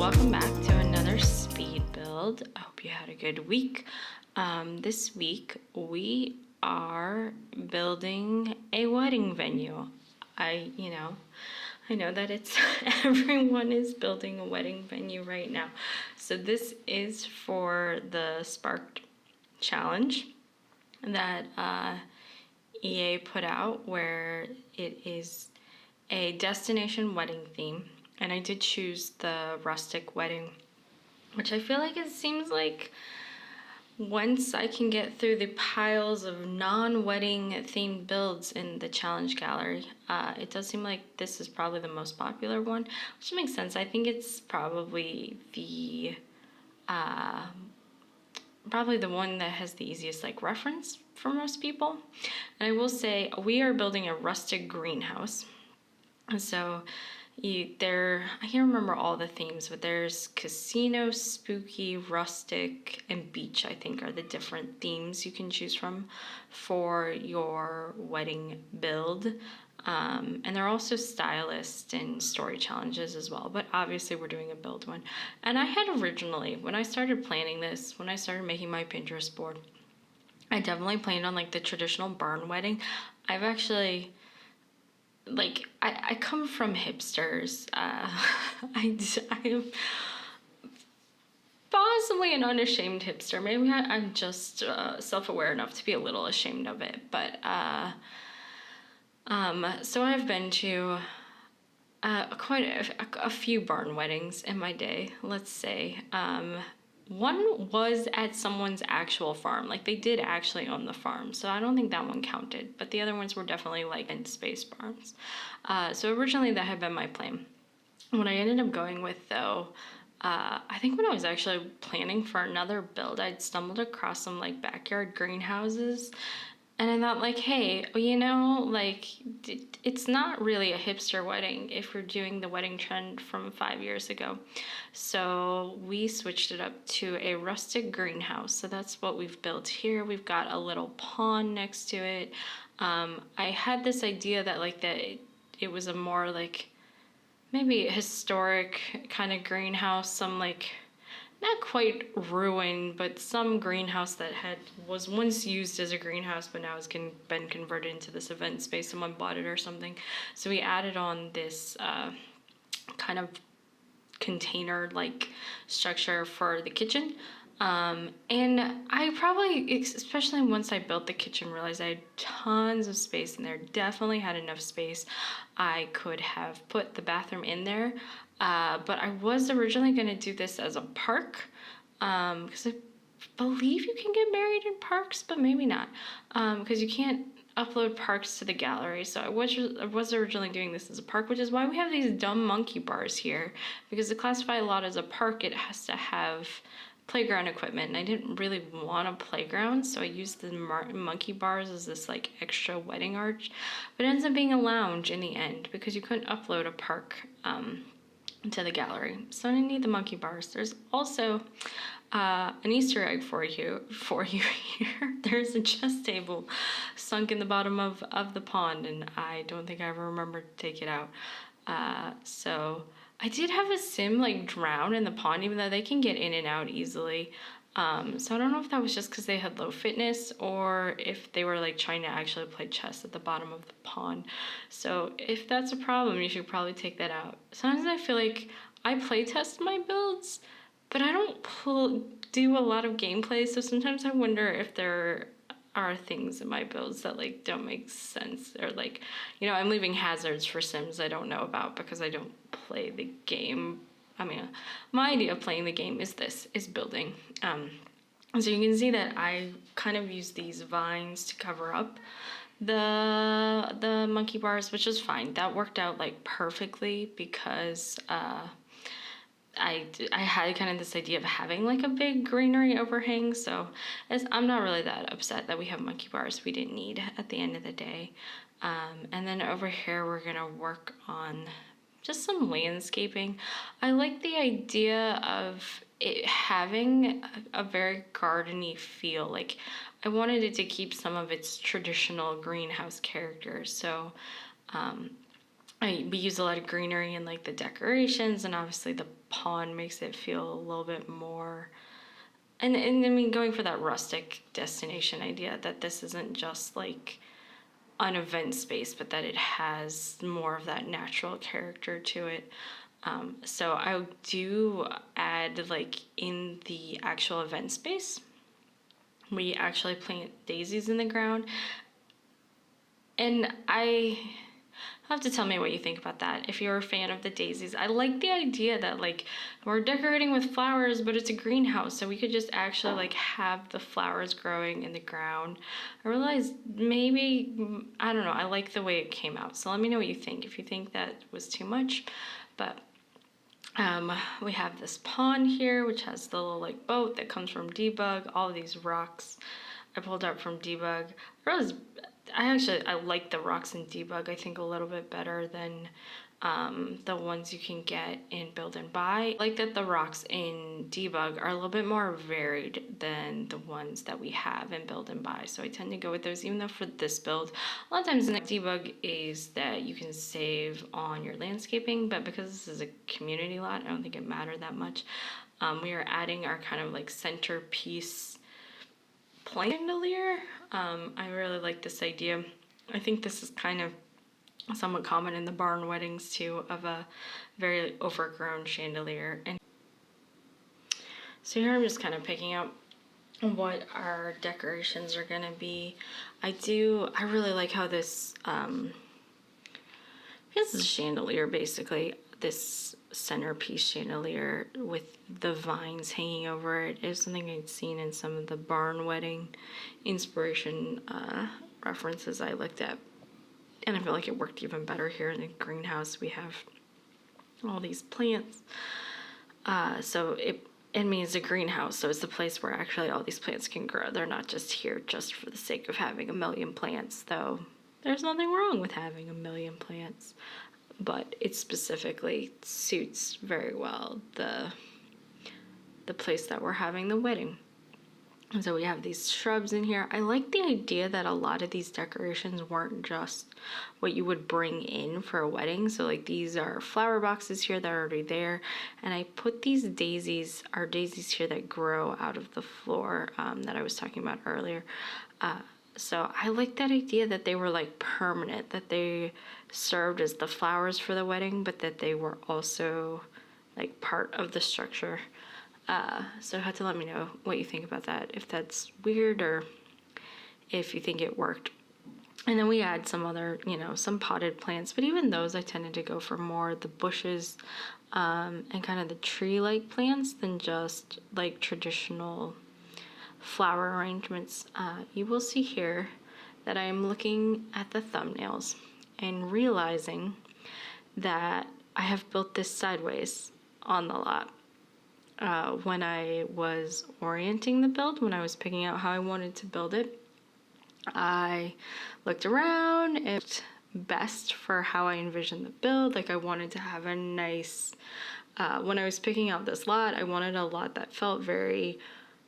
welcome back to another speed build. I hope you had a good week. This week we are building a wedding venue. I know that it's everyone is building a wedding venue right now. So this is for the Sparked challenge that EA put out, where it is a destination wedding theme. And I did choose the rustic wedding, which I feel like it seems like once I can get through the piles of non-wedding themed builds in the challenge gallery, it does seem like this is probably the most popular one, which makes sense. I think it's probably the one that has the easiest reference for most people. And I will say we are building a rustic greenhouse. And so I can't remember all the themes, but there's casino, spooky, rustic, and beach, I think, are the different themes you can choose from for your wedding build. And there are also stylist and story challenges as well, but obviously we're doing a build one. And I had originally, when I started planning this, when I started making my Pinterest board, I definitely planned on the traditional barn wedding. I've actually, I come from hipsters. I am possibly an unashamed hipster. Maybe I'm just self-aware enough to be a little ashamed of it. But so I've been to quite a few barn weddings in my day, let's say. One was at someone's actual farm. They did actually own the farm, so I don't think that one counted. But the other ones were definitely in space barns. So originally that had been my plan. What I ended up going with, though, I think when I was actually planning for another build, I'd stumbled across some backyard greenhouses. And I thought, hey, it's not really a hipster wedding if you're doing the wedding trend from 5 years ago. So we switched it up to a rustic greenhouse. So that's what we've built here. We've got a little pond next to it. I had this idea that it was a more maybe historic kind of greenhouse, some not quite ruined, but some greenhouse that was once used as a greenhouse, but now has been converted into this event space. Someone bought it or something. So we added on this kind of container-like structure for the kitchen. And I probably, especially once I built the kitchen, realized I had tons of space in there. Definitely had enough space. I could have put the bathroom in there. But I was originally going to do this as a park, because I believe you can get married in parks, but maybe not, because you can't upload parks to the gallery. So I was originally doing this as a park, which is why we have these dumb monkey bars here, because to classify a lot as a park, it has to have playground equipment, and I didn't really want a playground, so I used the monkey bars as this extra wedding arch, but it ends up being a lounge in the end because you couldn't upload a park to the gallery. So I didn't need the monkey bars. There's also an Easter egg for you here. There's a chess table sunk in the bottom of the pond, and I don't think I ever remembered to take it out. So I did have a sim drown in the pond, even though they can get in and out easily. So I don't know if that was just because they had low fitness or if they were trying to actually play chess at the bottom of the pond. So if that's a problem, you should probably take that out. Sometimes I feel like I play test my builds, but I don't do a lot of gameplay. So sometimes I wonder if there are things in my builds that don't make sense, or I'm leaving hazards for sims I don't know about because I don't play the game. I mean, my idea of playing the game is building. So you can see that I kind of use these vines to cover up the monkey bars, which is fine. That worked out perfectly because I had kind of this idea of having a big greenery overhang. So I'm not really that upset that we have monkey bars we didn't need at the end of the day. And then over here we're gonna work on just some landscaping. I like the idea of it having a very gardeny feel. I wanted it to keep some of its traditional greenhouse character. So we use a lot of greenery in like the decorations, and obviously the pond makes it feel a little bit more. And I mean, going for that rustic destination idea, that this isn't just like an event space, but that it has more of that natural character to it. So I do add, like, in the actual event space, we actually plant daisies in the ground. And I have to tell me what you think about that. If you're a fan of the daisies, I like the idea that, like, we're decorating with flowers, but it's a greenhouse, so we could just actually like have the flowers growing in the ground. I realized maybe, I don't know, I like the way it came out. So let me know what you think, if you think that was too much. But we have this pond here, which has the little like boat that comes from Debug. All of these rocks I pulled up from Debug. I like the rocks in Debug, I think, a little bit better than the ones you can get in Build and Buy. I like that the rocks in Debug are a little bit more varied than the ones that we have in Build and Buy. So I tend to go with those, even though for this build, a lot of times in Debug is that you can save on your landscaping, but because this is a community lot, I don't think it mattered that much. We are adding our kind of like centerpiece plant chandelier. I really like this idea. I think this is kind of somewhat common in the barn weddings too, of a very overgrown chandelier. And so here I'm just kind of picking out what our decorations are gonna be. I really like how this is a chandelier, basically. This centerpiece chandelier with the vines hanging over it is something I'd seen in some of the barn wedding inspiration references I looked at. And I feel like it worked even better here in the greenhouse. We have all these plants. So it means a greenhouse, so it's the place where actually all these plants can grow. They're not just here just for the sake of having a million plants, though there's nothing wrong with having a million plants. But it specifically suits very well the place that we're having the wedding. And so we have these shrubs in here. I like the idea that a lot of these decorations weren't just what you would bring in for a wedding. So like these are flower boxes here that are already there. And I put these daisies here that grow out of the floor that I was talking about earlier. So I like that idea that they were like permanent, that they served as the flowers for the wedding, but that they were also like part of the structure. So you have to let me know what you think about that, if that's weird or if you think it worked. And then we add some other, some potted plants, but even those I tended to go for more the bushes and kind of the tree-like plants than just like traditional flower arrangements. You will see here that I am looking at the thumbnails and realizing that I have built this sideways on the lot. When I was orienting the build, when I was picking out how I wanted to build it, I looked around. It best for how I envisioned the build. Like I wanted to have a nice, when I was picking out this lot, I wanted a lot that felt very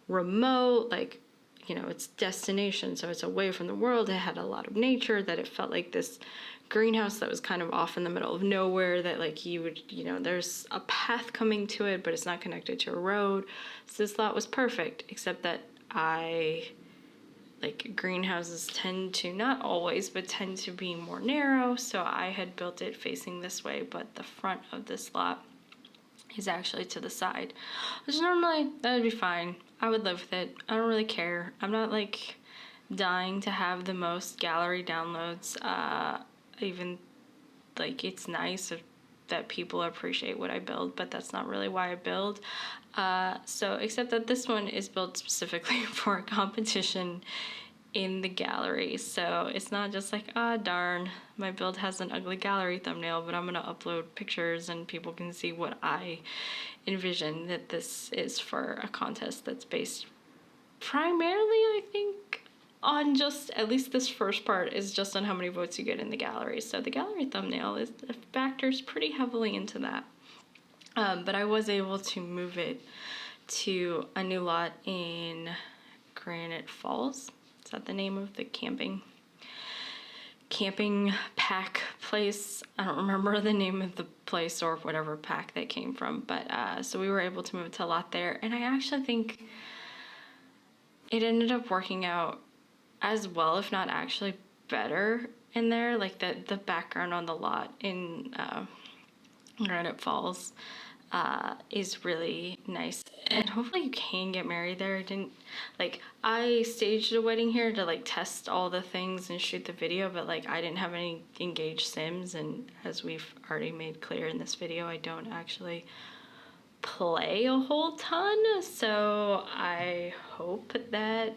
remote, like, it's destination, so it's away from the world. It had a lot of nature, that it felt like this greenhouse that was kind of off in the middle of nowhere, that like you would, there's a path coming to it, but it's not connected to a road. So this lot was perfect, except that greenhouses tend to, not always, but tend to be more narrow. So I had built it facing this way, but the front of this lot is actually to the side, which normally that would be fine. I would live with it. I don't really care. I'm not like dying to have the most gallery downloads. Even like it's nice that people appreciate what I build, but that's not really why I build. So except that this one is built specifically for a competition in the gallery. So it's not just like, darn, my build has an ugly gallery thumbnail, but I'm gonna upload pictures and people can see what I envision. That this is for a contest that's based primarily, I think, on just, at least this first part is just on how many votes you get in the gallery. So the gallery thumbnail factors pretty heavily into that. But I was able to move it to a new lot in Granite Falls. Is that the name of the camping camping pack place. I don't remember the name of the place or whatever pack they came from, but so we were able to move to a lot there, and I actually think it ended up working out as well, if not actually better in there. Like the background on the lot in Granite Falls is really nice, and hopefully you can get married there. I staged a wedding here to like test all the things and shoot the video, but like I didn't have any engaged sims, and as we've already made clear in this video, I don't actually play a whole ton, so I hope that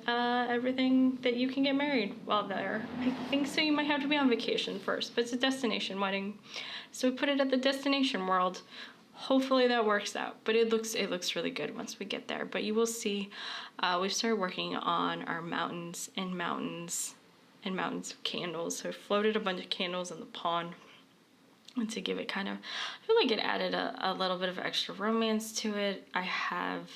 everything that you can get married while there. I think so. You might have to be on vacation first, but it's a destination wedding, so we put it at the destination world. Hopefully that works out, but it looks really good once we get there. But you will see, we've started working on our mountains of candles. So I floated a bunch of candles in the pond, and to give it kind of, I feel like it added a little bit of extra romance to it. I have,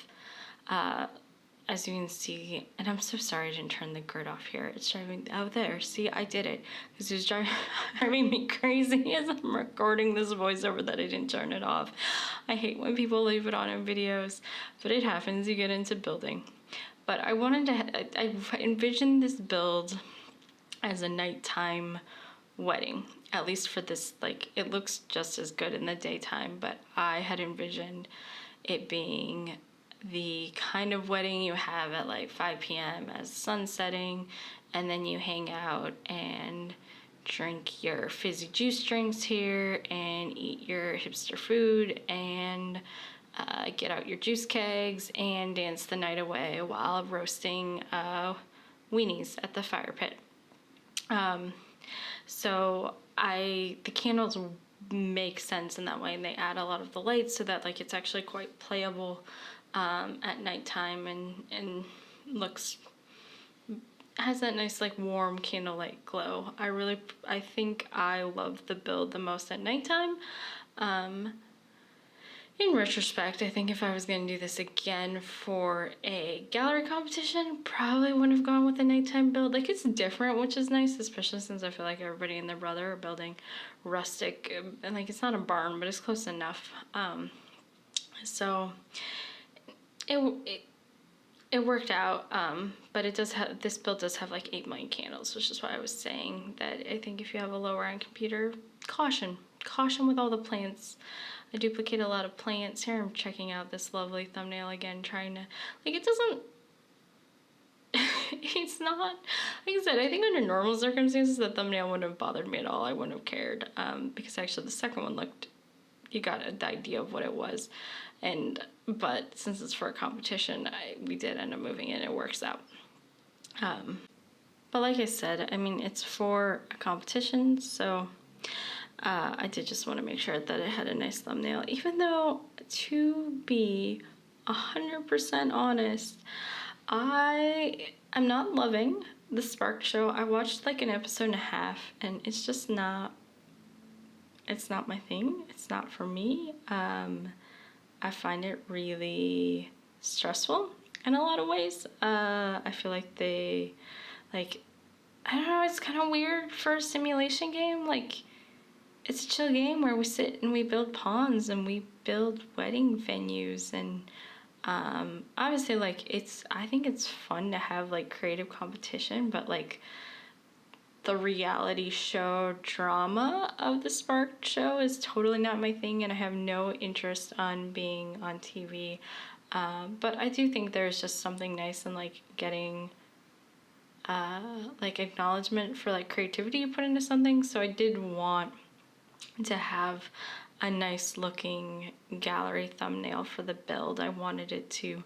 as you can see, and I'm so sorry I didn't turn the grid off here. It's driving, oh there, see, I did it, because it was driving me crazy as I'm recording this voiceover that I didn't turn it off. I hate when people leave it on in videos, but it happens, you get into building. But I envisioned this build as a nighttime wedding, at least for this. Like, it looks just as good in the daytime, but I had envisioned it being the kind of wedding you have at like 5 p.m. as sun setting, and then you hang out and drink your fizzy juice drinks here and eat your hipster food and get out your juice kegs and dance the night away while roasting weenies at the fire pit. So the candles make sense in that way, and they add a lot of the lights so that like it's actually quite playable at nighttime, and has that nice like warm candlelight glow. I think I love the build the most at nighttime. In retrospect, I think if I was going to do this again for a gallery competition, probably wouldn't have gone with a nighttime build. Like, it's different, which is nice, especially since I feel like everybody and their brother are building rustic, and like it's not a barn, but it's close enough. So it worked out, but this build does have like 8 million candles, which is why I was saying that I think if you have a lower end computer, caution with all the plants. I duplicate a lot of plants here. I'm checking out this lovely thumbnail again, trying to, like, it doesn't, it's not, like I said, I think under normal circumstances, the thumbnail wouldn't have bothered me at all. I wouldn't have cared, because actually the second one you got an idea of what it was. But since it's for a competition, we did end up moving it. It works out. But like I said, I mean, it's for a competition, so I did just want to make sure that it had a nice thumbnail, even though, to be 100% honest, I'm not loving the Spark show. I watched like an episode and a half, and it's just not, it's not my thing. It's not for me. I find it really stressful in a lot of ways. I feel like I don't know, it's kind of weird for a simulation game. Like, it's a chill game where we sit and we build ponds and we build wedding venues, and obviously, like, I think it's fun to have like creative competition, but like the reality show drama of the Spark show is totally not my thing, and I have no interest on being on TV. But I do think there's just something nice in like getting like acknowledgement for like creativity you put into something. So I did want to have a nice looking gallery thumbnail for the build. I wanted it to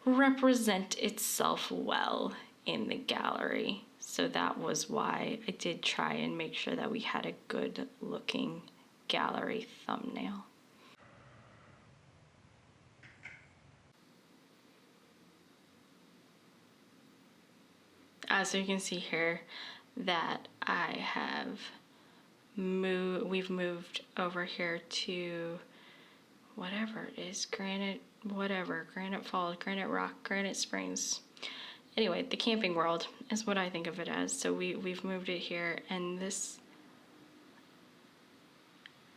represent itself well in the gallery. So that was why I did try and make sure that we had a good looking gallery thumbnail. So you can see here that we've moved over here to whatever it is, Granite Falls, Granite Rock, Granite Springs. Anyway, the camping world is what I think of it as. So we've moved it here, and this,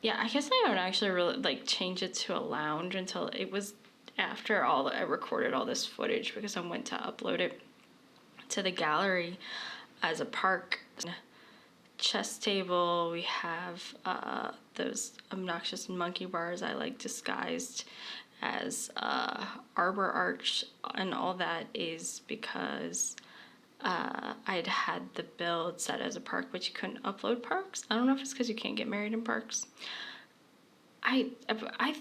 yeah, I guess I don't actually really like change it to a lounge until it was after I recorded all this footage, because I went to upload it to the gallery as a park. Chess table, we have those obnoxious monkey bars I like disguised as arbor arch, and all that is because I'd had the build set as a park, but you couldn't upload parks. I don't know if it's because you can't get married in parks. I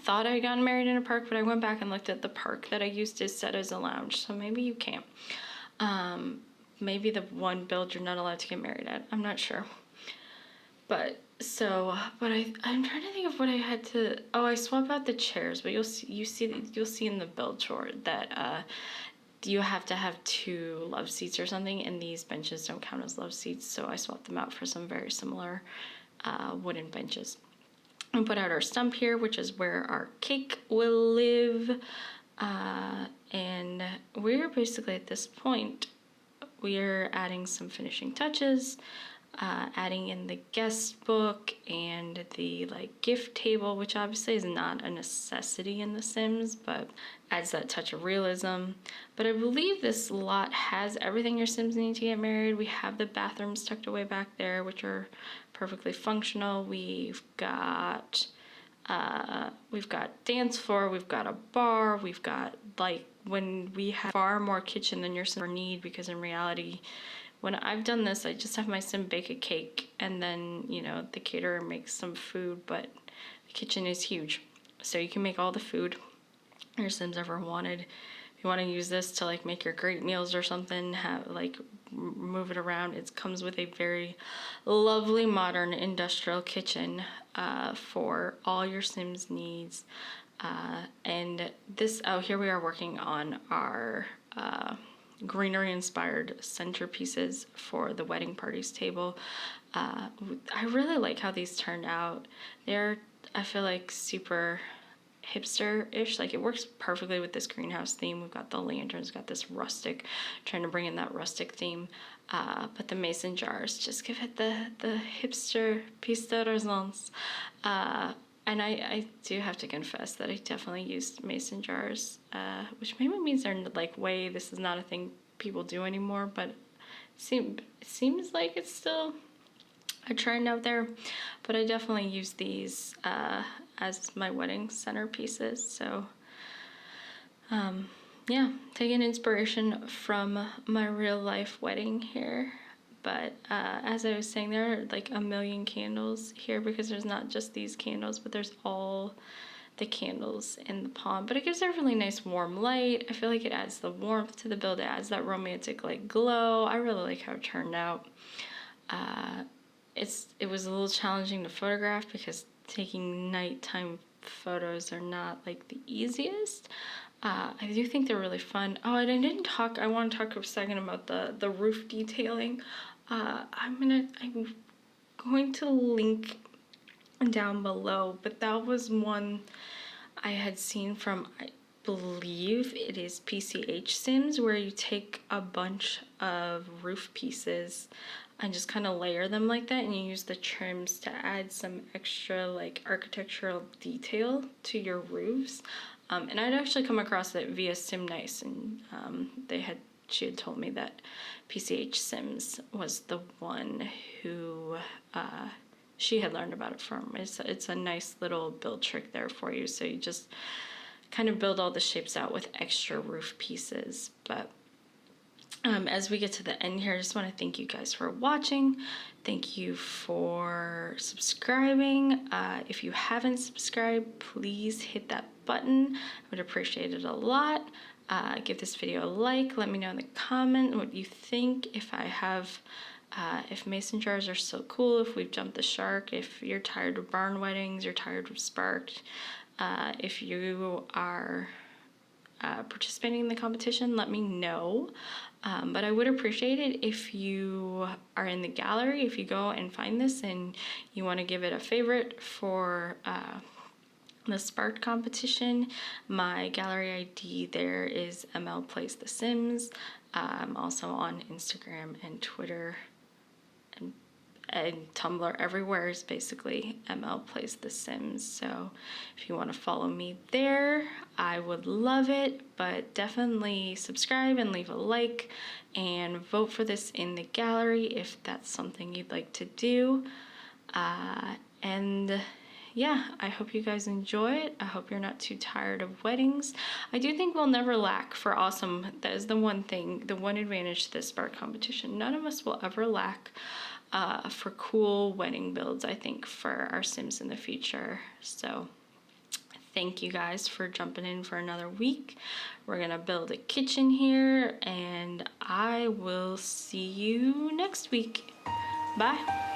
thought I had gotten married in a park, but I went back and looked at the park that I used is set as a lounge, so maybe you can't. Maybe the one build you're not allowed to get married at. I'm not sure. But I'm trying to think of what I had to. Oh, I swap out the chairs, but you'll see in the build chart that you have to have 2 love seats or something, and these benches don't count as love seats, so I swapped them out for some very similar wooden benches. And put out our stump here, which is where our cake will live, and we're basically at this point, we're adding some finishing touches. Adding in the guest book and the like gift table, which obviously is not a necessity in The Sims, but adds that touch of realism. But I believe this lot has everything your Sims need to get married. We have the bathrooms tucked away back there, which are perfectly functional. We've got dance floor, we've got a bar, we've got like, when we have far more kitchen than your Sims need, because in reality, when I've done this, I just have my Sim bake a cake, and then, you know, the caterer makes some food, but the kitchen is huge. So you can make all the food your Sims ever wanted. If you want to use this to like make your great meals or something, move it around. It comes with a very lovely modern industrial kitchen for all your Sims needs. And this, here we are working on our greenery inspired centerpieces for the wedding parties table. I really like how these turned out. They're, I feel like, super hipster-ish. Like, it works perfectly with this greenhouse theme. We've got the lanterns, got this rustic, trying to bring in that rustic theme. But the mason jars just give it the hipster piece de resistance. And I do have to confess that I definitely used mason jars, which maybe means they're like this is not a thing people do anymore, but it seems like it's still a trend out there. But I definitely use these as my wedding centerpieces. So yeah, taking inspiration from my real life wedding here. But as I was saying, there are like a million candles here, because there's not just these candles, but there's all the candles in the pond. But it gives a really nice warm light. I feel like it adds the warmth to the build. It adds that romantic like glow. I really like how it turned out. It was a little challenging to photograph, because taking nighttime photos are not like the easiest. I do think they're really fun. Oh, and I want to talk for a second about the roof detailing. I'm going to link down below, but that was one I had seen from, I believe it is PCH Sims, where you take a bunch of roof pieces and just kind of layer them like that, and you use the trims to add some extra like architectural detail to your roofs. And I'd actually come across it via Sim Nice, and she had told me that PCH Sims was the one who she had learned about it from. It's a nice little build trick there for you. So you just kind of build all the shapes out with extra roof pieces. But as we get to the end here, I just want to thank you guys for watching. Thank you for subscribing. If you haven't subscribed, please hit that button. I would appreciate it a lot. Give this video a like. Let me know in the comment what you think. If mason jars are so cool, if we've jumped the shark, if you're tired of barn weddings, you're tired of sparked, if you are participating in the competition, let me know. But I would appreciate it if you are in the gallery, if you go and find this and you want to give it a favorite for the Sparked competition. My gallery ID there is mlplaysthesims. I'm also on Instagram and Twitter and Tumblr. Everywhere is basically mlplaysthesims. So if you want to follow me there, I would love it. But definitely subscribe and leave a like and vote for this in the gallery if that's something you'd like to do. And yeah, I hope you guys enjoy it. I hope you're not too tired of weddings. I do think we'll never lack for awesome. That is the one thing, the one advantage to this bar competition. None of us will ever lack for cool wedding builds, I think, for our Sims in the future. So thank you guys for jumping in for another week. We're gonna build a kitchen here, and I will see you next week. Bye.